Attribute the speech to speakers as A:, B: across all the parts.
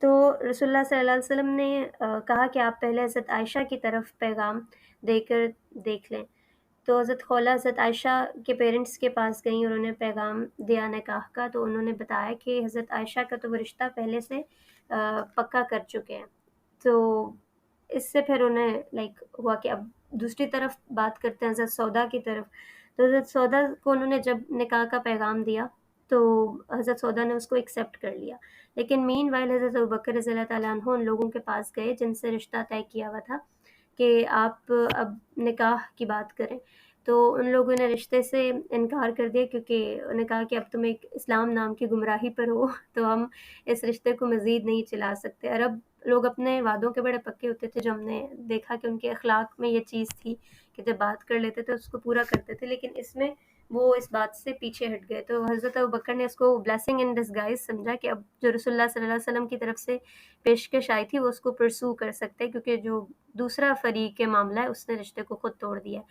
A: تو رسول اللہ صلی اللہ علیہ وسلم نے کہا کہ آپ پہلے حضرت عائشہ کی طرف پیغام دے کر دیکھ لیں۔ تو حضرت خولہ حضرت عائشہ کے پیرنٹس کے پاس گئیں اور انہیں پیغام دیا نکاح کا، تو انہوں نے بتایا کہ حضرت عائشہ کا تو وہ رشتہ پہلے سے پکا کر چکے ہیں۔ تو اس سے پھر انہیں ہوا کہ اب دوسری طرف بات کرتے ہیں حضرت سودا کی طرف۔ تو حضرت سودا کو انہوں نے جب نکاح کا پیغام دیا تو حضرت سودا نے اس کو ایکسیپٹ کر لیا، لیکن مین وائل حضرت ابوبکر رضی اللہ تعالیٰ عنہ ان لوگوں کے پاس گئے جن سے رشتہ طے کیا ہوا تھا کہ آپ اب نکاح کی بات کریں۔ تو ان لوگوں نے رشتے سے انکار کر دیا، کیونکہ انہوں نے کہا کہ اب تم ایک اسلام نام کی گمراہی پر ہو تو ہم اس رشتے کو مزید نہیں چلا سکتے۔ عرب لوگ اپنے وعدوں کے بڑے پکے ہوتے تھے، جو ہم نے دیکھا کہ ان کے اخلاق میں یہ چیز تھی کہ جب بات کر لیتے تھے اس کو پورا کرتے تھے، لیکن اس میں وہ اس بات سے پیچھے ہٹ گئے۔ تو حضرت ابوبکر نے اس کو بلیسنگ ان ڈسگائز سمجھا کہ اب جو رسول اللہ صلی اللہ علیہ وسلم کی طرف سے پیشکش آئی تھی وہ اس کو پرسو کر سکتے، کیونکہ جو دوسرا فریق کے معاملہ ہے اس نے رشتے کو خود توڑ دیا۔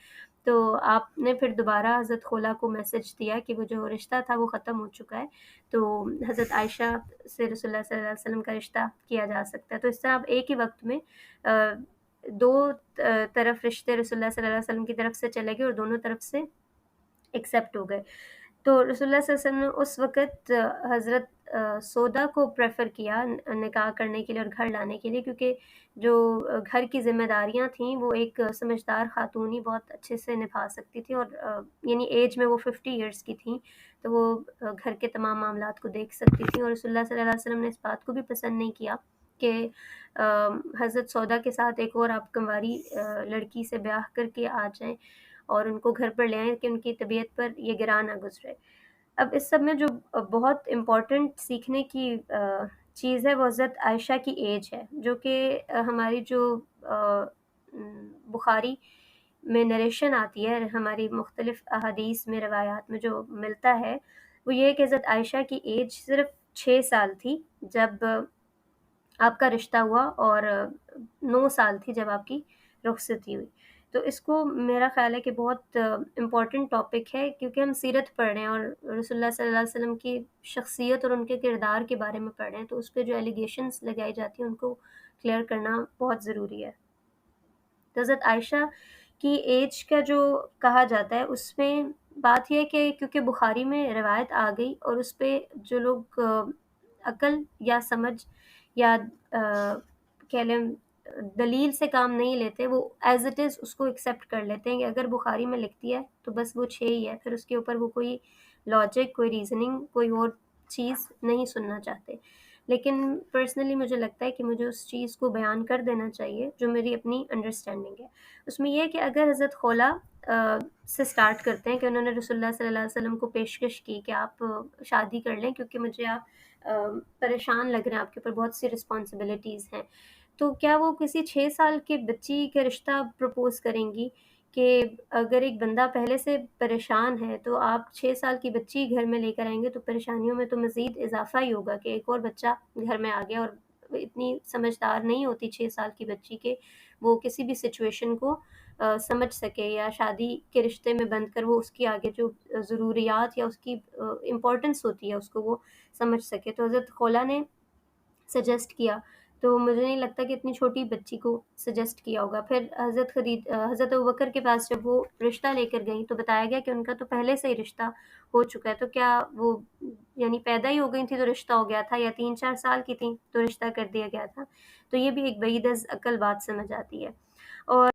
A: تو آپ نے پھر دوبارہ حضرت خولہ کو میسج دیا کہ وہ جو رشتہ تھا وہ ختم ہو چکا ہے، تو حضرت عائشہ سے رسول اللہ صلی اللہ علیہ وسلم کا رشتہ کیا جا سکتا ہے۔ تو اس طرح اب ایک ہی وقت میں دو طرف رشتے رسول اللہ صلی اللہ علیہ وسلم کی طرف سے چلے گئے اور دونوں طرف سے ایکسیپٹ ہو گئے۔ تو رسول اللہ صلی اللہ علیہ وسلم نے اس وقت حضرت سودا کو پریفر کیا نکاح کرنے کے لیے اور گھر لانے کے لیے، کیونکہ جو گھر کی ذمہ داریاں تھیں وہ ایک سمجھدار خاتون ہی بہت اچھے سے نبھا سکتی تھی، اور یعنی ایج میں وہ 50 ایئرس کی تھیں، تو وہ گھر کے تمام معاملات کو دیکھ سکتی تھیں۔ اور رسول اللہ صلی اللہ علیہ وسلم نے اس بات کو بھی پسند نہیں کیا کہ حضرت سودا کے ساتھ ایک اور آپ کنواری لڑکی سے بیاہ کر کے آ جائیں اور ان کو گھر پر لے آئیں کہ ان کی طبیعت پر یہ گراں نہ گزرے۔ اب اس سب میں جو بہت امپورٹنٹ سیکھنے کی چیز ہے وہ حضرت عائشہ کی ایج ہے، جو کہ ہماری جو بخاری میں نریشن آتی ہے، ہماری مختلف احادیث میں روایات میں جو ملتا ہے وہ یہ ہے کہ حضرت عائشہ کی ایج صرف 6 سال تھی جب آپ کا رشتہ ہوا، اور 9 سال تھی جب آپ کی رخصتی ہوئی۔ تو اس کو میرا خیال ہے کہ بہت امپورٹنٹ ٹاپک ہے، کیونکہ ہم سیرت پڑھ رہے ہیں اور رسول اللہ صلی اللہ علیہ وسلم کی شخصیت اور ان کے کردار کے بارے میں پڑھ رہے ہیں، تو اس پہ جو ایلیگیشنز لگائی جاتی ہیں ان کو کلیئر کرنا بہت ضروری ہے۔ تو حضرت عائشہ کی ایج کا جو کہا جاتا ہے اس میں بات یہ ہے کہ کیونکہ بخاری میں روایت آ گئی اور اس پہ جو لوگ عقل یا سمجھ یا کہہ لیں دلیل سے کام نہیں لیتے، وہ ایز اٹ از اس کو ایکسیپٹ کر لیتے ہیں کہ اگر بخاری میں لکھتی ہے تو بس وہ 6 ہی ہے، پھر اس کے اوپر وہ کوئی لاجک، کوئی ریزننگ، کوئی اور چیز نہیں سننا چاہتے۔ لیکن پرسنلی مجھے لگتا ہے کہ مجھے اس چیز کو بیان کر دینا چاہیے جو میری اپنی انڈرسٹینڈنگ ہے۔ اس میں یہ ہے کہ اگر حضرت خولہ سے سٹارٹ کرتے ہیں کہ انہوں نے رسول اللہ صلی اللہ علیہ وسلم کو پیشکش کی کہ آپ شادی کر لیں، کیونکہ مجھے آپ پریشان لگ رہے ہیں، آپ کے اوپر بہت سی رسپانسبلٹیز ہیں، تو کیا وہ کسی 6 سال کے بچی کا رشتہ پرپوز کریں گی؟ کہ اگر ایک بندہ پہلے سے پریشان ہے تو آپ 6 سال کی بچی گھر میں لے کر آئیں گے تو پریشانیوں میں تو مزید اضافہ ہی ہوگا کہ ایک اور بچہ گھر میں آ گیا، اور اتنی سمجھدار نہیں ہوتی 6 سال کی بچی کہ وہ کسی بھی سچویشن کو سمجھ سکے، یا شادی کے رشتے میں بند کر وہ اس کی آگے جو ضروریات یا اس کی امپورٹنس ہوتی ہے اس کو وہ سمجھ سکے۔ تو حضرت خولہ نے سجیسٹ کیا، تو مجھے نہیں لگتا کہ اتنی چھوٹی بچی کو سجیسٹ کیا ہوگا۔ پھر حضرت ابوبکر کے پاس جب وہ رشتہ لے کر گئیں تو بتایا گیا کہ ان کا تو پہلے سے ہی رشتہ ہو چکا ہے، تو کیا وہ یعنی پیدا ہی ہو گئی تھی تو رشتہ ہو گیا تھا، یا 3-4 سال کی تھیں تو رشتہ کر دیا گیا تھا؟ تو یہ بھی ایک بعید از عقل بات سمجھ آتی ہے۔ اور